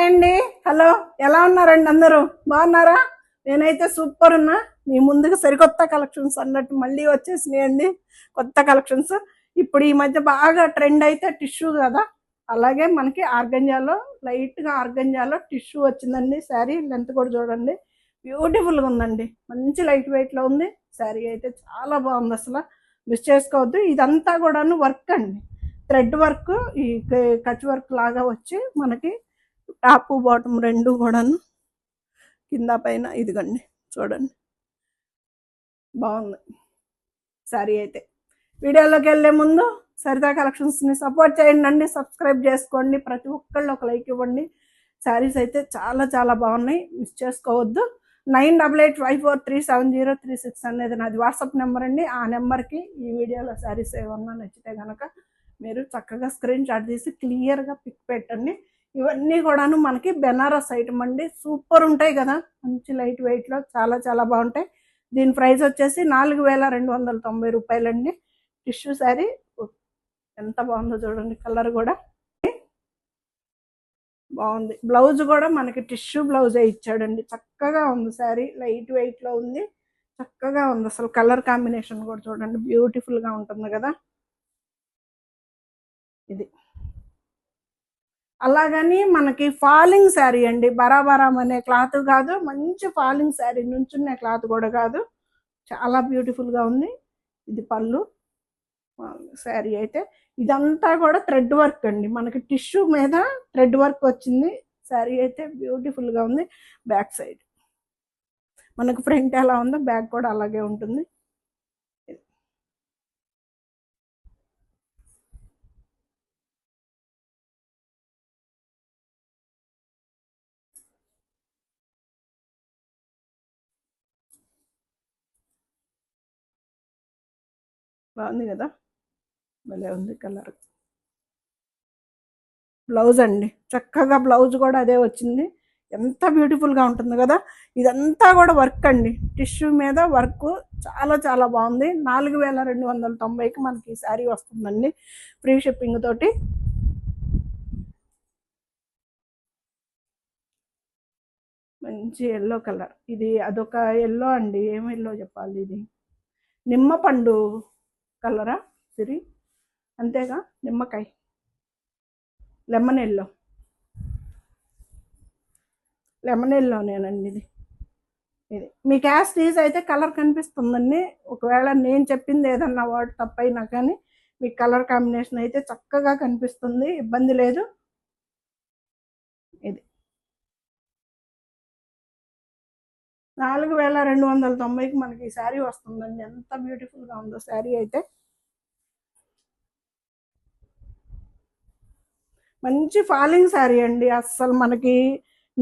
అండి. హలో, ఎలా ఉన్నారండి? అందరూ బాగున్నారా? నేనైతే సూపర్ ఉన్నా. మీ ముందుకు సరికొత్త కలెక్షన్స్ అన్నట్టు మళ్ళీ వచ్చేసినాయండి కొత్త కలెక్షన్స్. ఇప్పుడు ఈ మధ్య బాగా ట్రెండ్ అయితే టిష్యూ కదా, అలాగే మనకి ఆర్గంజాలో లైట్గా ఆర్గంజాలో టిష్యూ వచ్చిందండి. శారీ లెంత్ కూడా చూడండి, బ్యూటిఫుల్గా ఉందండి. మంచి లైట్ వెయిట్లో ఉంది. శారీ అయితే చాలా బాగుంది, అసలు మిస్ చేసుకోవద్దు. ఇదంతా కూడాను వర్క్ అండి, థ్రెడ్ వర్క్, ఈ కచ్ వర్క్ లాగా వచ్చి మనకి టాప్ బాటమ్ రెండు కూడాను కింద పైన ఇదిగండి చూడండి, బాగుంది శారీ అయితే. వీడియోలోకి వెళ్ళే ముందు సరితా కలెక్షన్స్ని సపోర్ట్ చేయండి అండి, సబ్స్క్రైబ్ చేసుకోండి, ప్రతి ఒక్కళ్ళు ఒక లైక్ ఇవ్వండి. శారీస్ అయితే చాలా చాలా బాగున్నాయి, మిస్ చేసుకోవద్దు. 9885437036 అనేది నాది వాట్సాప్ నెంబర్ అండి. ఆ నెంబర్కి ఈ వీడియోలో శారీస్ ఏమన్నా నచ్చితే కనుక మీరు చక్కగా స్క్రీన్ షాట్ తీసి క్లియర్గా పిక్ పెట్టండి. ఇవన్నీ కూడాను మనకి బెనారస్ ఐటమ్ అండి, సూపర్ ఉంటాయి కదా, మంచి లైట్ వెయిట్లో చాలా చాలా బాగుంటాయి. దీని ప్రైస్ వచ్చేసి 4290 రూపాయలండి. టిష్యూ శారీ ఎంత బాగుందో చూడండి, కలర్ కూడా బాగుంది. బ్లౌజ్ కూడా మనకి టిష్యూ బ్లౌజే ఇచ్చాడండి, చక్కగా ఉంది శారీ, లైట్ వెయిట్లో ఉంది, చక్కగా ఉంది. అసలు కలర్ కాంబినేషన్ కూడా చూడండి, బ్యూటిఫుల్గా ఉంటుంది కదా ఇది. అలాగని మనకి ఫాలింగ్ శారీ అండి, బరాబరం అనే క్లాత్ కాదు, మంచి ఫాలింగ్ శారీ, నుంచునే క్లాత్ కూడా కాదు, చాలా బ్యూటిఫుల్గా ఉంది. ఇది పళ్ళు శారీ అయితే. ఇదంతా కూడా థ్రెడ్ వర్క్ అండి, మనకి టిష్యూ మీద థ్రెడ్ వర్క్ వచ్చింది. శారీ అయితే బ్యూటిఫుల్గా ఉంది. బ్యాక్ సైడ్ మనకు ఫ్రంట్ ఎలా ఉందో బ్యాక్ కూడా అలాగే ఉంటుంది. బాగుంది కదా, భలే ఉంది కలర్. బ్లౌజ్ అండి, చక్కగా బ్లౌజ్ కూడా అదే వచ్చింది, ఎంత బ్యూటిఫుల్గా ఉంటుంది కదా. ఇదంతా కూడా వర్క్ అండి, టిష్యూ మీద వర్క్, చాలా చాలా బాగుంది. 4290కి మనకి ఈ శారీ వస్తుందండి, ఫ్రీ షిప్పింగ్ తోటి. మంచి ఎల్లో కలర్, ఇది అదొక ఎల్లో అండి, ఏం ఎల్లో చెప్పాలి, ఇది నిమ్మపండు కలరా సిరి, అంతేగా, నిమ్మకాయ, లెమన్ ఎల్లో, లెమన్ ఎల్లోనేనండి ఇది. ఇది మీ క్యాష్ తీసి అయితే కలర్ కనిపిస్తుందండి. ఒకవేళ నేను చెప్పింది ఏదన్నా వర్డ్ తప్పైనా కానీ మీకు కలర్ కాంబినేషన్ అయితే చక్కగా కనిపిస్తుంది, ఇబ్బంది లేదు. ఇది 4290కి మనకి ఈ శారీ వస్తుందండి, ఎంత బ్యూటిఫుల్గా ఉందో శారీ అయితే. మంచి ఫాలింగ్ శారీ అండి, అస్సలు మనకి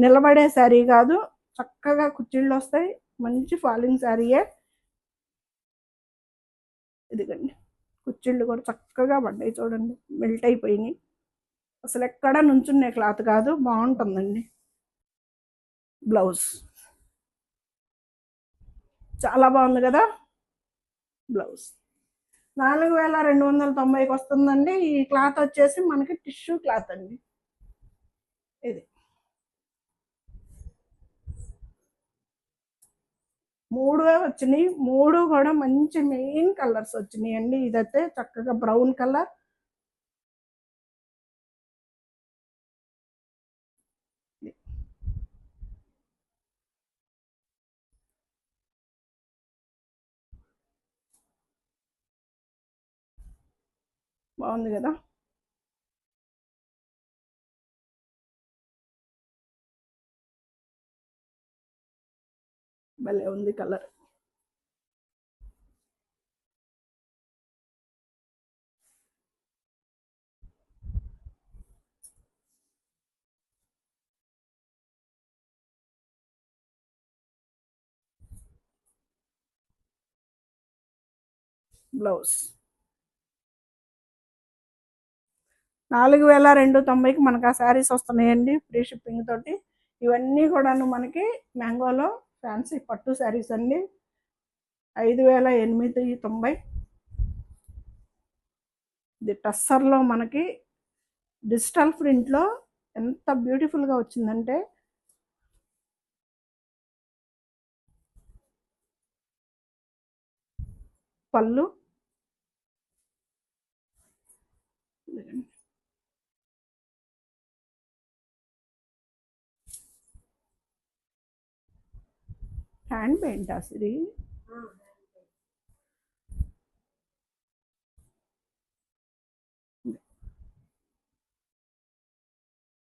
నిలబడే శారీ కాదు, చక్కగా కుర్చీళ్ళు వస్తాయి, మంచి ఫాలింగ్ శారీయే. ఇదిగండి, కుర్చీళ్ళు కూడా చక్కగా పడ్డాయి చూడండి, మెల్ట్ అయిపోయినాయి, అసలు ఎక్కడ నుంచునే క్లాత్ కాదు, బాగుంటుందండి. బ్లౌజ్ చాలా బాగుంది కదా, బ్లౌజ్ 4290కి వస్తుందండి. ఈ క్లాత్ వచ్చేసి మనకి టిష్యూ క్లాత్ అండి. ఇది మూడే వచ్చినాయి, మూడు కూడా మంచి మెయిన్ కలర్స్ వచ్చినాయి అండి. ఇదైతే చక్కగా బ్రౌన్ కలర్, బాగుంది కదా. భలే ఉంది కలర్. బ్లౌజ్ 4290కి మనకు ఆ శారీస్ వస్తున్నాయండి, ఫ్రీ షిప్పింగ్ తోటి. ఇవన్నీ కూడాను మనకి మ్యాంగోలో ఫ్యాన్సీ పట్టు శారీస్ అండి, 5890. ఇది టస్సర్లో మనకి డిజిటల్ ప్రింట్లో ఎంత బ్యూటిఫుల్గా వచ్చిందంటే పళ్ళు, హ్యాండ్ పెయింట్ ఇది.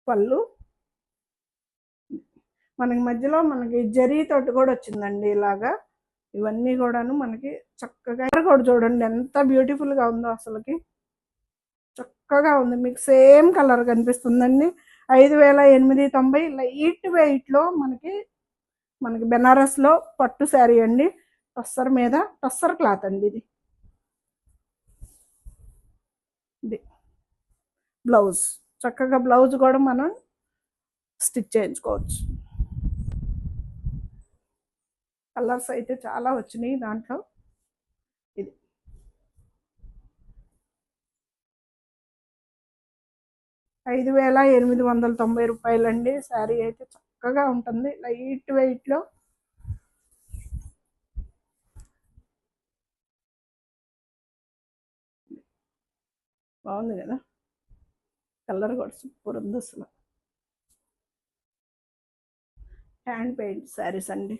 పళ్ళు మనకి మధ్యలో మనకి జరీ తోటి కూడా వచ్చిందండి ఇలాగా. ఇవన్నీ కూడాను మనకి చక్కగా కూడా చూడండి ఎంత బ్యూటిఫుల్గా ఉందో, అసలుకి చక్కగా ఉంది. మీకు సేమ్ కలర్ కనిపిస్తుందండి. 5,890 లైట్ వెయిట్లో మనకి బెనారస్లో పట్టు శారీ అండి. టస్సర్ మీద టస్సర్ క్లాత్ అండి ఇది. ఇది బ్లౌజ్, చక్కగా బ్లౌజ్ కూడా మనం స్టిచ్ చేయించుకోవచ్చు. కలర్స్ అయితే చాలా వచ్చినాయి దాంట్లో. ఇది 5,890 రూపాయలండి. శారీ అయితే చక్కగా ఉంటుంది లైట్ వెయిట్లో. బాగుంది కదా, కలర్ కూడా సూపర్ ఉంది అసలు. హ్యాండ్ పెయింట్ శారీస్ అండి.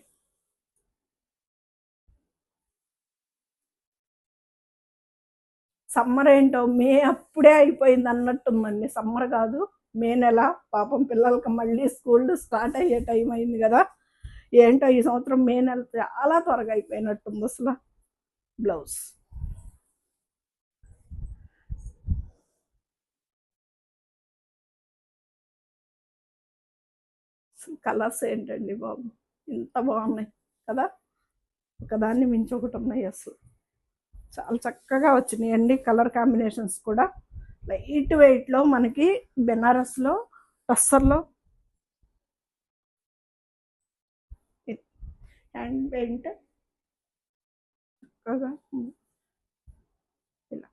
సమ్మర్ ఏంటో మే అప్పుడే అయిపోయింది అన్నట్టుందండి. సమ్మర్ కాదు, మే నెల. పాపం పిల్లలకి మళ్ళీ స్కూల్ స్టార్ట్ అయ్యే టైం అయింది కదా. ఏంటో ఈ సంవత్సరం మే నెల చాలా త్వరగా అయిపోయినట్టుంది అసలు. బ్లౌజ్ కలర్స్ ఏంటండి బాబు, ఇంత బాగున్నాయి కదా, ఒకదాన్ని మించి ఒకటి ఉన్నాయి అసలు. చాలా చక్కగా వచ్చినాయండి కలర్ కాంబినేషన్స్ కూడా. లైట్ వెయిట్లో మనకి బెనారస్లో టస్సర్లో హ్యాండ్ పెయింట్ చక్కగా ఇలా.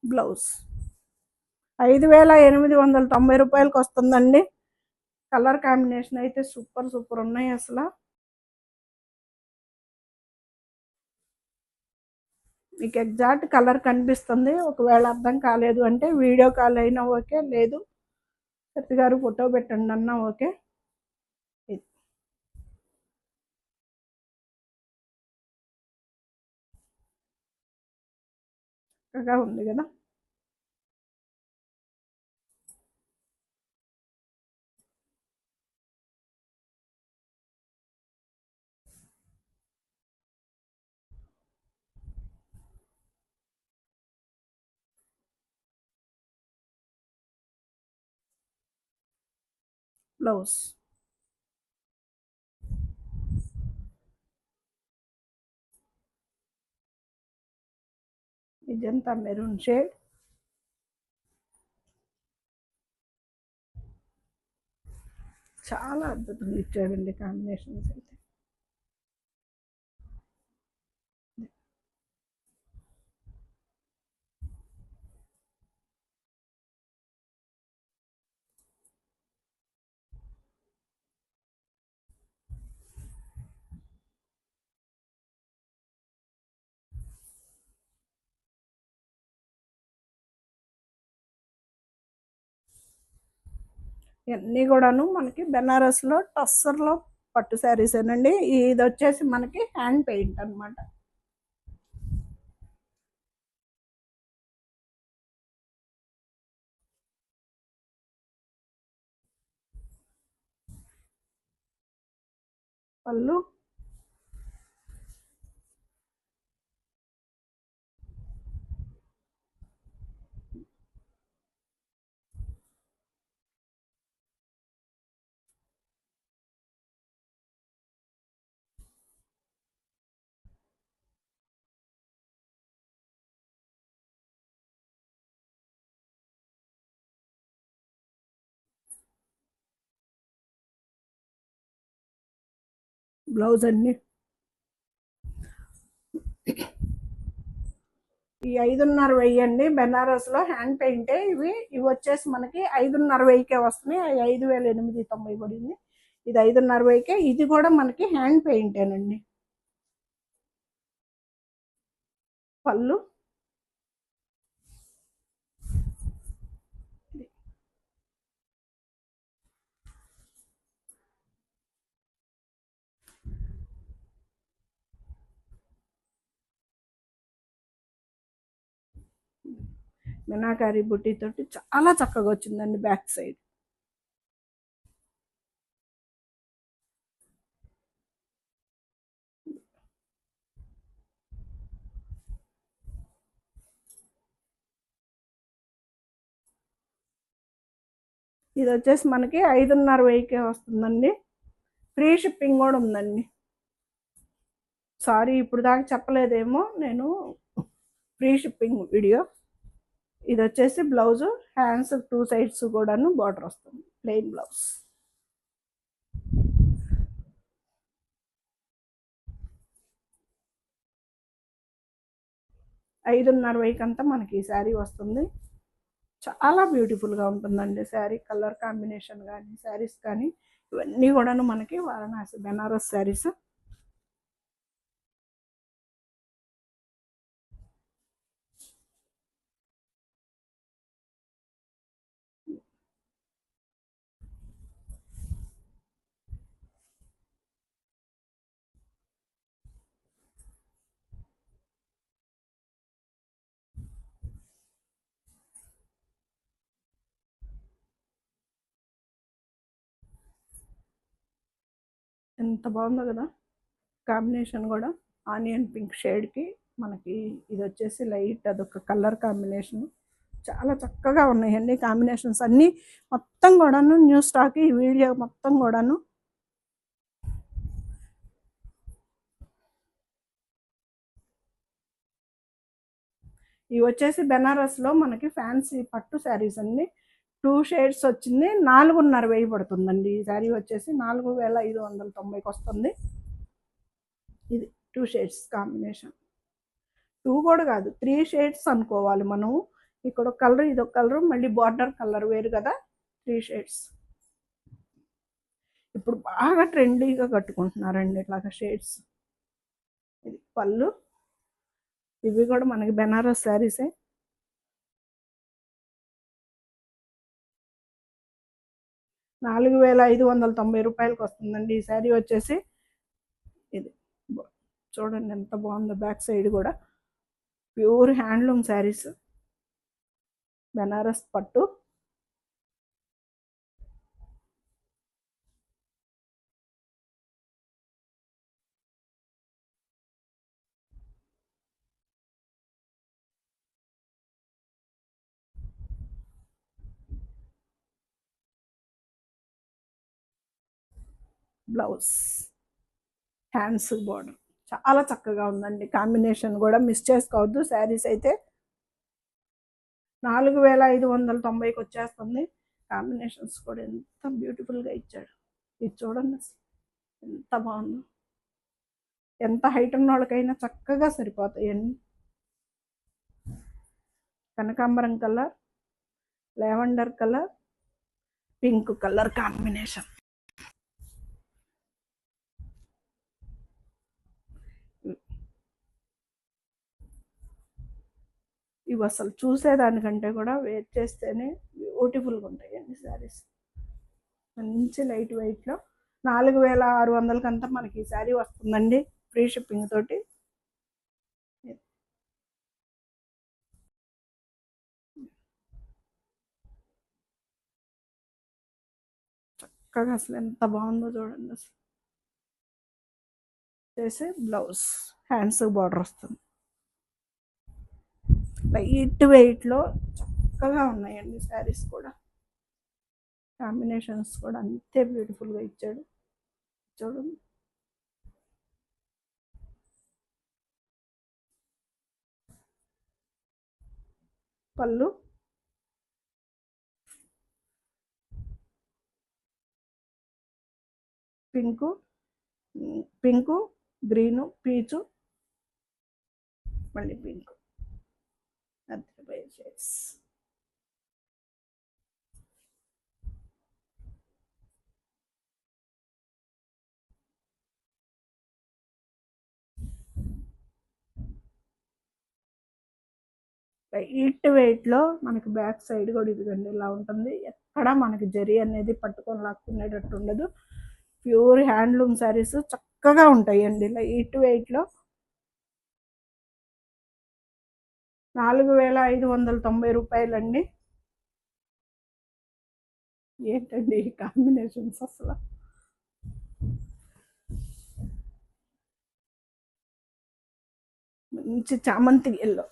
బ్లౌజ్ 5,890 రూపాయలకి వస్తుందండి. కలర్ కాంబినేషన్ అయితే సూపర్ సూపర్ ఉన్నాయి అసలు. మీకు ఎగ్జాక్ట్ కలర్ కనిపిస్తుంది. ఒకవేళ అర్థం కాలేదు అంటే వీడియో కాల్ అయినా ఓకే, లేదు సత్య గారు ఫోటో పెట్టండి అన్నా ఓకే. చక్కగా ఉంది కదా. బ్లౌజ్ ఇదంతా మెరూన్ షేడ్. చాలా అద్భుతంగా ఇచ్చాడండి కాంబినేషన్స్ అయితే. ఇవన్నీ కూడాను మనకి బెనారస్లో టస్సర్లో పట్టు శారీస్ ఏనండి. ఇది వచ్చేసి మనకి హ్యాండ్ పెయింట్ అనమాట. పళ్ళు బ్లౌజ్ అన్ని ఈ 5,500 అండి. బెనారస్లో హ్యాండ్ పెయింటే ఇవి. ఇవి వచ్చేసి మనకి 5,500కే వస్తున్నాయి. 5,890 పడింది. ఇది 5,500కే. ఇది కూడా మనకి హ్యాండ్ పెయింటేనండి. పళ్ళు మీనాకారి బుట్టి తోటి చాలా చక్కగా వచ్చిందండి బ్యాక్ సైడ్. ఇది వచ్చేసి మనకి 5,500కే వస్తుందండి. ఫ్రీ షిప్పింగ్ కూడా ఉందండి. సారీ ఇప్పుడు దాకా చెప్పలేదేమో నేను, ఫ్రీ షిప్పింగ్ వీడియో. ఇది వచ్చేసి బ్లౌజ్, హ్యాండ్స్ 2 సైడ్స్ కూడాను బార్డర్ వస్తుంది, ప్లెయిన్ బ్లౌజ్. అంతా మనకి ఈ శారీ వస్తుంది. చాలా బ్యూటిఫుల్గా ఉంటుందండి శారీ. కలర్ కాంబినేషన్ కానీ శారీస్ కానీ ఇవన్నీ కూడాను మనకి వారణాసి బెనారస్ శారీస్. ఎంత బాగుందో కదా కాంబినేషన్ కూడా. ఆనియన్ పింక్ షేడ్కి మనకి ఇది వచ్చేసి లైట్ అదొక కలర్ కాంబినేషన్. చాలా చక్కగా ఉన్నాయండి కాంబినేషన్స్ అన్నీ. మొత్తం కూడాను న్యూ స్టాక్. ఈ వీడియో మొత్తం కూడాను ఇవి వచ్చేసి బెనారస్లో మనకి ఫ్యాన్సీ పట్టు శారీస్ అండి. 2 షేడ్స్ వచ్చింది. 4,500 పడుతుందండి. ఈ శారీ వచ్చేసి 4,590కి వస్తుంది. ఇది 2 షేడ్స్ కాంబినేషన్. 2 కూడా కాదు, 3 షేడ్స్ అనుకోవాలి మనం. ఇక్కడ ఒక కలర్, ఇది ఒక కలర్, మళ్ళీ బార్డర్ కలర్ వేరు కదా. 3 షేడ్స్ ఇప్పుడు బాగా ట్రెండీగా కట్టుకుంటున్నారండి ఇట్లాగా షేడ్స్. ఇది పళ్ళు. ఇవి కూడా మనకి బెనారస్ శారీసే. 4,590 రూపాయలకి వస్తుందండి ఈ శారీ వచ్చేసి. ఇది చూడండి ఎంత బాగుందో. బ్యాక్ సైడ్ కూడా ప్యూర్ హ్యాండ్లూమ్ శారీస్, బెనారస్ పట్టు. బ్లౌజ్, హ్యాండ్స్ బార్డర్ చాలా చక్కగా ఉందండి. కాంబినేషన్ కూడా మిస్ చేసుకోవద్దు. శారీస్ అయితే 4,590కి వచ్చేస్తుంది. కాంబినేషన్స్ కూడా ఎంత బ్యూటిఫుల్గా ఇచ్చాడు. ఇది చూడండి ఎంత బాగుందో. ఎంత హైట్ ఉన్న వాళ్ళకైనా చక్కగా సరిపోతాయండి. కనకాంబరం colour, lavender colour, pink colour combination. ఇవి అసలు చూసేదానికంటే కూడా వేర్ చేస్తేనే బ్యూటిఫుల్గా ఉంటాయండి శారీస్. మంచి లైట్ వెయిట్లో 4,600కంతా మనకి ఈ శారీ వస్తుందండి ఫ్రీ షిప్పింగ్ తోటి. చక్కగా అసలు ఎంత బాగుందో చూడండి. అసలు చేసే బ్లౌజ్, హ్యాండ్స్ బార్డర్ వస్తుంది. లైట్ వెయిట్లో చక్కగా ఉన్నాయండి శారీస్ కూడా. కాంబినేషన్స్ కూడా అంతే బ్యూటిఫుల్గా ఇచ్చాడు చూడండి. పళ్ళు, పింకు, పింకు, గ్రీను, పీచు, మళ్ళీ పింక్, అదిరిపోయే షేడ్స్. లైట్ వెయిట్లో మనకి బ్యాక్ సైడ్ కూడా ఇదిగండి ఇలా ఉంటుంది. ఎక్కడ మనకి జరీ అనేది పట్టుకొని లాక్కునేటట్టు ఉండదు. ప్యూర్ హ్యాండ్లూమ్ శారీస్ చక్కగా ఉంటాయండి లైట్ వెయిట్లో. 4590 రూపాయలండి. ఏంటండి ఈ కాంబినేషన్స్ అసలు! మంచి చామంతి ఎల్లో,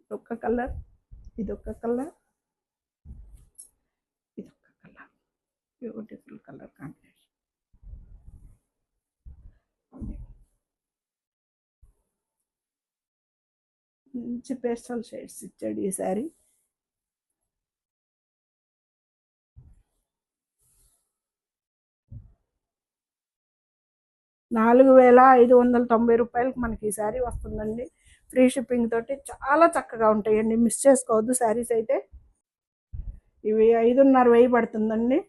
ఇదొక కలర్, ఇదొక కలర్, ఇదొక కలర్. Beautiful colour combination. మంచి పేస్టల్ షేడ్స్ ఇచ్చాడు ఈ శారీ. ₹4590 మనకి ఈ శారీ వస్తుందండి. ఫ్రీ షిప్పింగ్ తోటి చాలా చక్కగా ఉంటాయండి. మిస్ చేసుకోవద్దు శారీస్ అయితే. ఇవి 5,500 పడుతుందండి.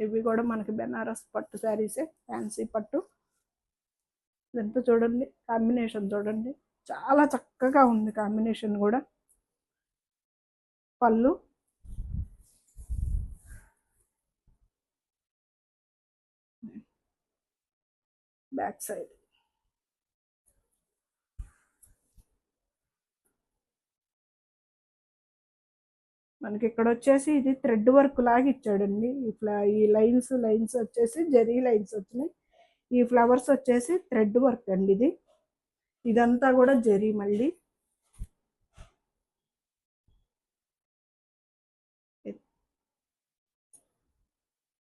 ఇవి కూడా మనకి బెనారస్ పట్టు శారీసే, ఫ్యాన్సీ పట్టు. ఇదంతా చూడండి, కాంబినేషన్ చూడండి, చాలా చక్కగా ఉంది కాంబినేషన్ కూడా. పళ్ళు, బ్యాక్ సైడ్. మనకి ఇక్కడ వచ్చేసి ఇది థ్రెడ్ వర్క్ లాగా ఇచ్చాడండి. ఈ లైన్స్ వచ్చేసి జరీ లైన్స్ వచ్చినాయి. ఈ ఫ్లవర్స్ వచ్చేసి థ్రెడ్ వర్క్ అండి. ఇదంతా కూడా జరీ. మళ్ళీ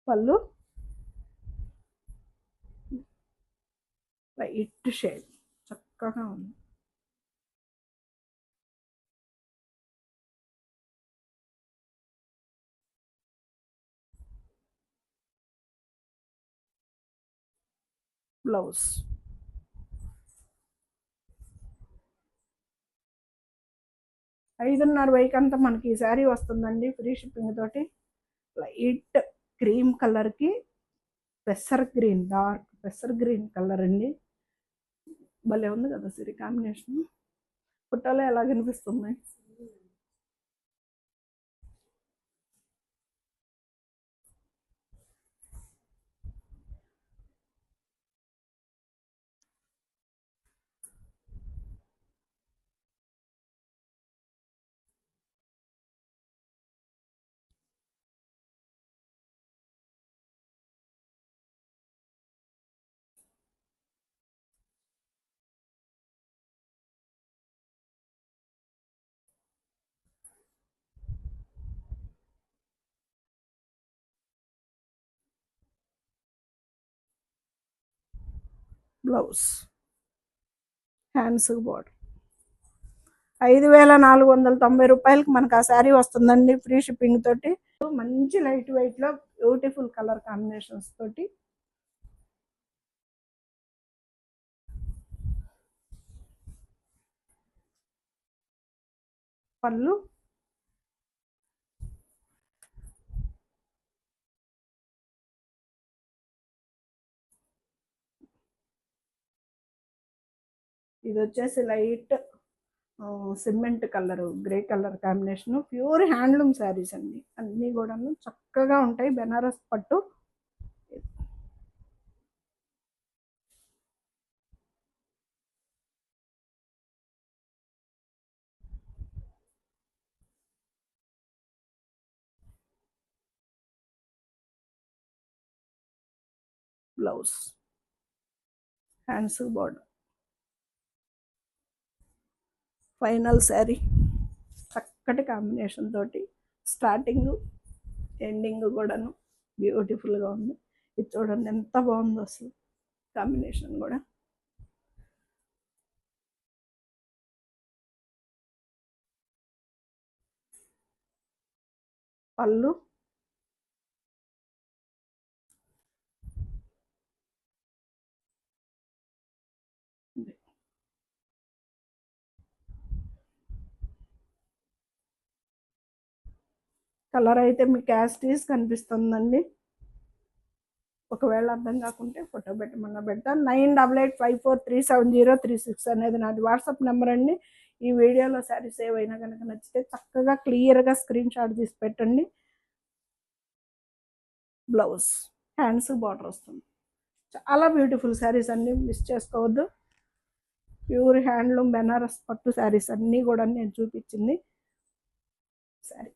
పళ్ళు వైట్ షేడ్ చక్కగా ఉంది. బ్లౌజ్ 5,500 అంతా మనకి ఈ శారీ వస్తుందండి ఫ్రీ షిప్పింగ్ తోటి. లైట్ క్రీమ్ కలర్కి పెసర్ గ్రీన్, డార్క్ పెసర్ గ్రీన్ కలర్ అండి. భలే ఉంది కదా సిరి కాంబినేషన్. ఫోటోలో ఎలా కనిపిస్తుంది? Blouse, hands border. 5,490 మనకు ఆ శారీ వస్తుందండి ఫ్రీ షిప్పింగ్ తోటి. మంచి లైట్ వెయిట్ లో బ్యూటిఫుల్ కలర్ కాంబినేషన్స్ తోటి. పళ్ళు, ఇది వచ్చేసి light cement colour, grey colour combination. Pure handloom saris అండి అన్నీ కూడాను చక్కగా ఉంటాయి. బెనారస్ పట్టు. Blouse, hands border. Final sari చక్కటి కాంబినేషన్ తోటి స్టార్టింగ్ ఎండింగ్ కూడాను బ్యూటిఫుల్గా ఉంది. ఇది చూడండి ఎంత బాగుందో అసలు కాంబినేషన్ కూడా. పళ్ళు, కలర్ అయితే మీకు యాస్టీస్ కనిపిస్తుందండి. ఒకవేళ అర్థం కాకుంటే ఫోటో పెట్టమన్నా పెడతాను. 9885437036 అనేది నాది వాట్సాప్ నెంబర్ అండి. ఈ వీడియోలో శారీ సేవ్ అయినా కనుక నచ్చితే చక్కగా క్లియర్గా స్క్రీన్ షాట్ తీసి పెట్టండి. బ్లౌజ్ హ్యాండ్స్ బార్డర్ వస్తుంది. చాలా బ్యూటిఫుల్ శారీస్ అన్నీ మిస్ చేసుకోవద్దు. ప్యూర్ హ్యాండ్లూమ్ బెనారస్ పట్టు శారీస్ అన్నీ కూడా నేను చూపించింది శారీ.